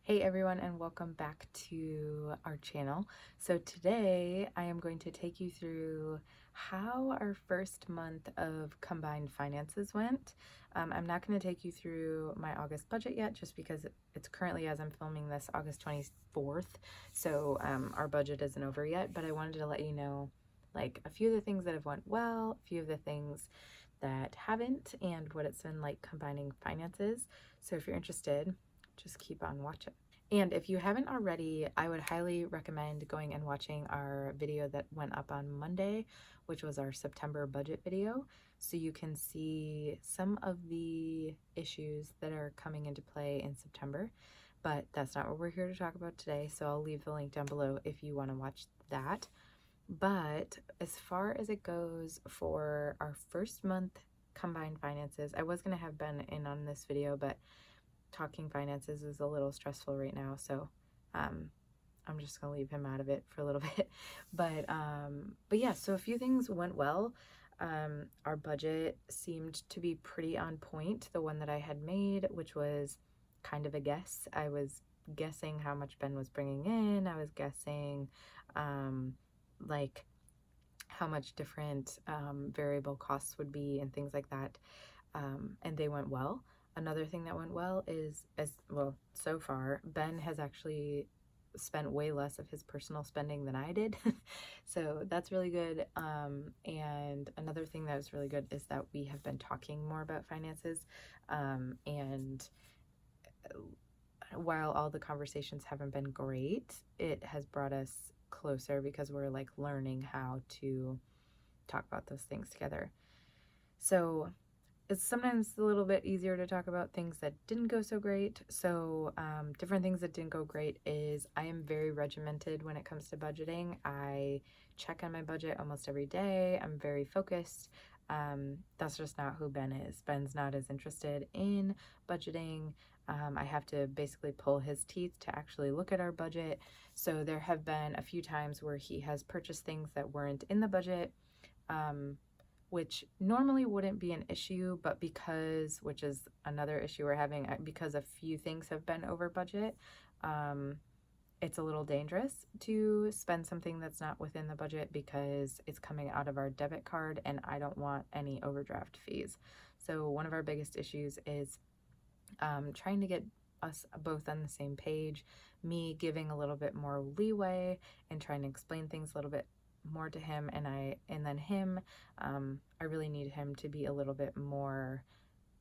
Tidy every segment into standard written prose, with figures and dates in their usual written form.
Hey everyone, and welcome back to our channel. So today I am going to take you through how our first month of combined finances went. I'm not going to take you through my August budget yet, just because it's currently, as I'm filming this, August 24th. So our budget isn't over yet, but I wanted to let you know like a few of the things that have went well, a few of the things that haven't, and what it's been like combining finances. So if you're interested, just keep on watching. And if you haven't already, I would highly recommend going and watching our video that went up on Monday, which was our September budget video, so you can see some of the issues that are coming into play in September. But that's not what we're here to talk about today, so I'll leave the link down below if you want to watch that. But as far as it goes for our first month combined finances, I was going to have Ben in on this video, but talking finances is a little stressful right now, so I'm just gonna leave him out of it for a little bit. But yeah, so a few things went well. Our budget seemed to be pretty on point, the one that I had made, which was kind of a guess. I was guessing how much Ben was bringing in. I was guessing like how much different variable costs would be and things like that, and they went well. Another thing that went well is, as well, so far, Ben has actually spent way less of his personal spending than I did. So that's really good. And another thing that is really good is that we have been talking more about finances. And while all the conversations haven't been great, it has brought us closer because we're like learning how to talk about those things together. So it's sometimes a little bit easier to talk about things that didn't go so great. So different things that didn't go great is I am very regimented when it comes to budgeting. I check on my budget almost every day. I'm very focused. That's just not who Ben is. Ben's not as interested in budgeting. I have to basically pull his teeth to actually look at our budget. So there have been a few times where he has purchased things that weren't in the budget, which normally wouldn't be an issue, but which is another issue we're having, because a few things have been over budget, it's a little dangerous to spend something that's not within the budget because it's coming out of our debit card and I don't want any overdraft fees. So one of our biggest issues is trying to get us both on the same page, me giving a little bit more leeway and trying to explain things a little bit more to him, and then him, I really need him to be a little bit more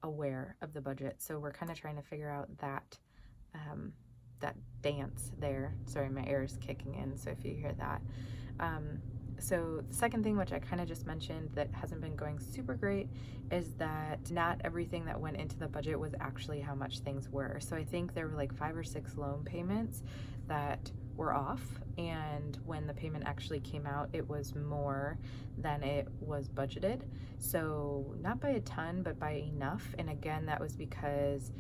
aware of the budget. So we're kind of trying to figure out that that dance there. Sorry, my air is kicking in, so if you hear that. So the second thing, which I kind of just mentioned that hasn't been going super great, is that not everything that went into the budget was actually how much things were. So I think there were like 5 or 6 loan payments that were off, and when the payment actually came out, it was more than it was budgeted. So not by a ton, but by enough. And again, that was because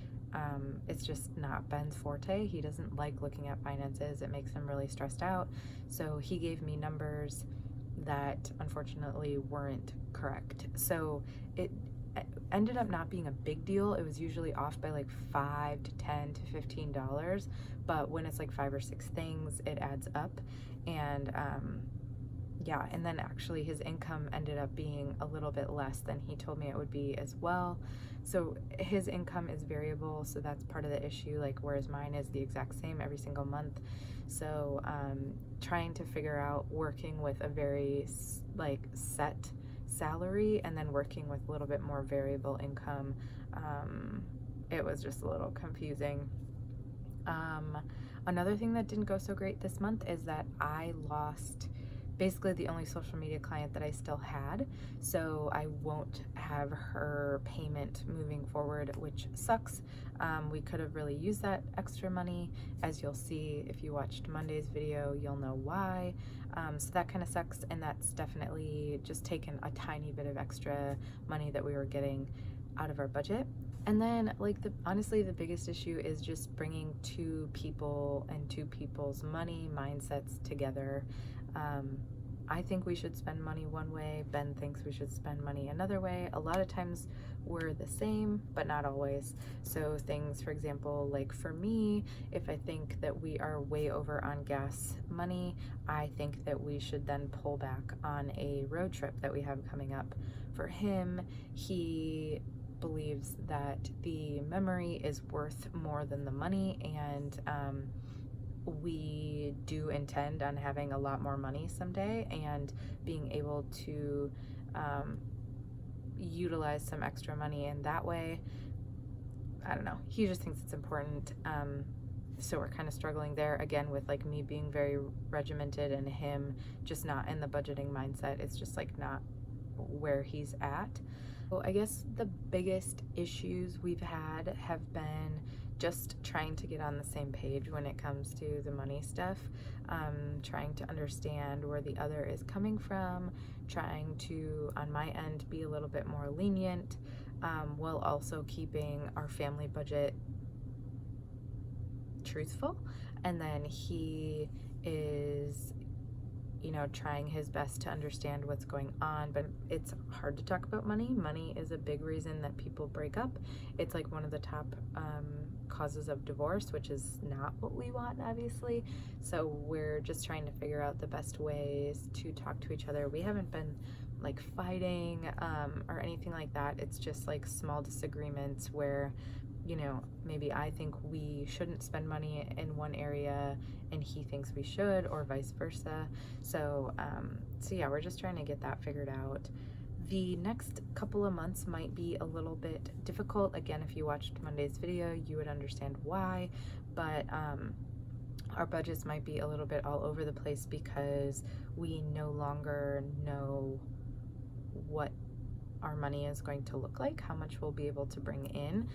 it's just not Ben's forte. He doesn't like looking at finances. It makes him really stressed out. So he gave me numbers that unfortunately weren't correct. So it ended up not being a big deal. It was usually off by like $5 to $10 to $15, but when it's like 5 or 6 things, it adds up. And yeah, and then actually his income ended up being a little bit less than he told me it would be as well. So his income is variable, so that's part of the issue, like whereas mine is the exact same every single month. So trying to figure out working with a very like set salary and then working with a little bit more variable income, it was just a little confusing. Another thing that didn't go so great this month is that I lost basically the only social media client that I still had, so I won't have her payment moving forward, which sucks. We could have really used that extra money. As you'll see if you watched Monday's video, you'll know why. So that kind of sucks, and that's definitely just taken a tiny bit of extra money that we were getting out of our budget. And then like honestly the biggest issue is just bringing two people and two people's money mindsets together. I think we should spend money one way, Ben thinks we should spend money another way. A lot of times we're the same, but not always. So things, for example, like for me, if I think that we are way over on gas money, I think that we should then pull back on a road trip that we have coming up. For him, he believes that the memory is worth more than the money, and we do intend on having a lot more money someday and being able to utilize some extra money in that way. I don't know. He just thinks it's important. So we're kind of struggling there again with like me being very regimented and him just not in the budgeting mindset. It's just like not where he's at. So I guess the biggest issues we've had have been just trying to get on the same page when it comes to the money stuff, trying to understand where the other is coming from, trying to, on my end, be a little bit more lenient, while also keeping our family budget truthful. And then he is, you know, trying his best to understand what's going on, but it's hard to talk about money. Money is a big reason that people break up. It's like one of the top causes of divorce, which is not what we want, obviously. So we're just trying to figure out the best ways to talk to each other. We haven't been like fighting or anything like that. It's just like small disagreements where, you know, maybe I think we shouldn't spend money in one area and he thinks we should, or vice versa. So yeah, we're just trying to get that figured out. The next couple of months might be a little bit difficult. Again, if you watched Monday's video, you would understand why, but our budgets might be a little bit all over the place because we no longer know what our money is going to look like, how much we'll be able to bring in,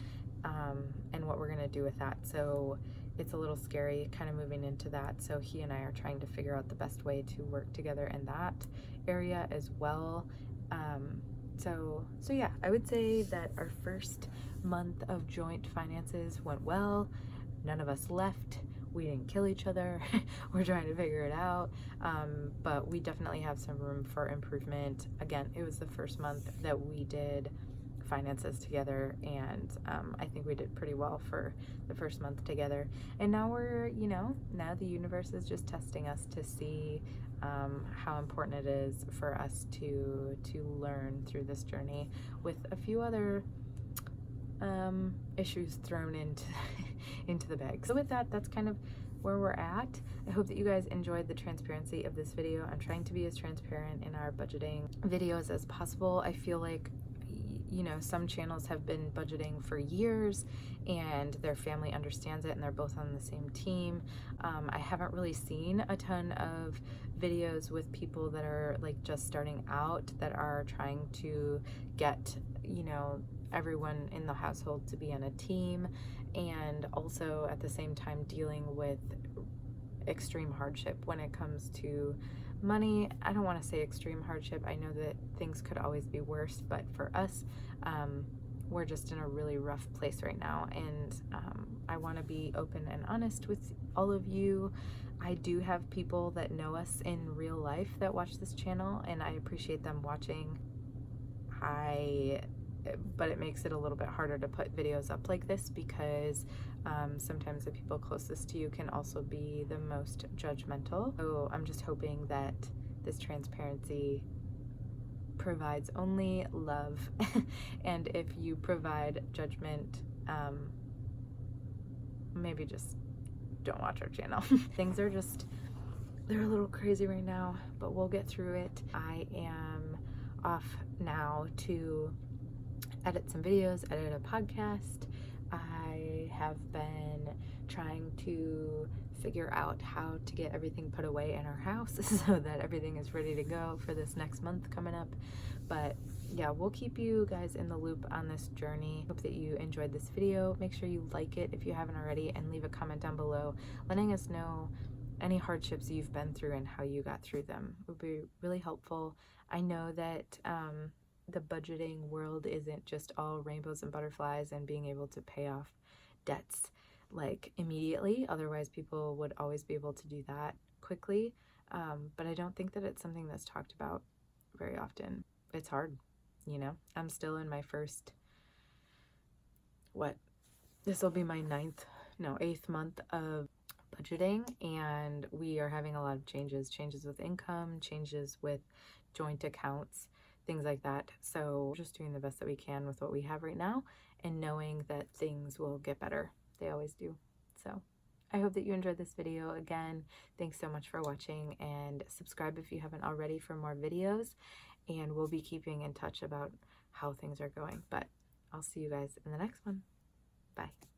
and what we're going to do with that. So it's a little scary kind of moving into that. So he and I are trying to figure out the best way to work together in that area as well. So yeah, I would say that our first month of joint finances went well. None of us left. We didn't kill each other. We're trying to figure it out. But we definitely have some room for improvement. Again, it was the first month that we did finances together, and I think we did pretty well for the first month together. And now we're, you know, now the universe is just testing us to see how important it is for us to learn through this journey, with a few other issues thrown into the bag. So with that, that's kind of where we're at. I hope that you guys enjoyed the transparency of this video. I'm trying to be as transparent in our budgeting videos as possible. I feel like, you know, some channels have been budgeting for years and their family understands it and they're both on the same team. I haven't really seen a ton of videos with people that are like just starting out, that are trying to get, you know, everyone in the household to be on a team, and also at the same time dealing with extreme hardship when it comes to money. I don't want to say extreme hardship. I know that things could always be worse, but for us, we're just in a really rough place right now, and I want to be open and honest with all of you. I do have people that know us in real life that watch this channel, and I appreciate them watching. But it makes it a little bit harder to put videos up like this because sometimes the people closest to you can also be the most judgmental. So I'm just hoping that this transparency provides only love, and if you provide judgment, maybe just don't watch our channel. Things are just, they're a little crazy right now, but we'll get through it. I am off now to edit some videos, edit a podcast. I have been trying to figure out how to get everything put away in our house so that everything is ready to go for this next month coming up. But yeah, we'll keep you guys in the loop on this journey. Hope that you enjoyed this video. Make sure you like it if you haven't already, and leave a comment down below letting us know any hardships you've been through and how you got through them. It would be really helpful. I know that the budgeting world isn't just all rainbows and butterflies and being able to pay off debts. like immediately. Otherwise, people would always be able to do that quickly. But I don't think that it's something that's talked about very often. It's hard, you know. I'm still in my first, this will be my 8th month of budgeting, and we are having a lot of changes with income, changes with joint accounts, things like that. So we're just doing the best that we can with what we have right now, and knowing that things will get better. They always do. So I hope that you enjoyed this video. Again, thanks so much for watching, and subscribe if you haven't already for more videos, and we'll be keeping in touch about how things are going. But I'll see you guys in the next one. Bye.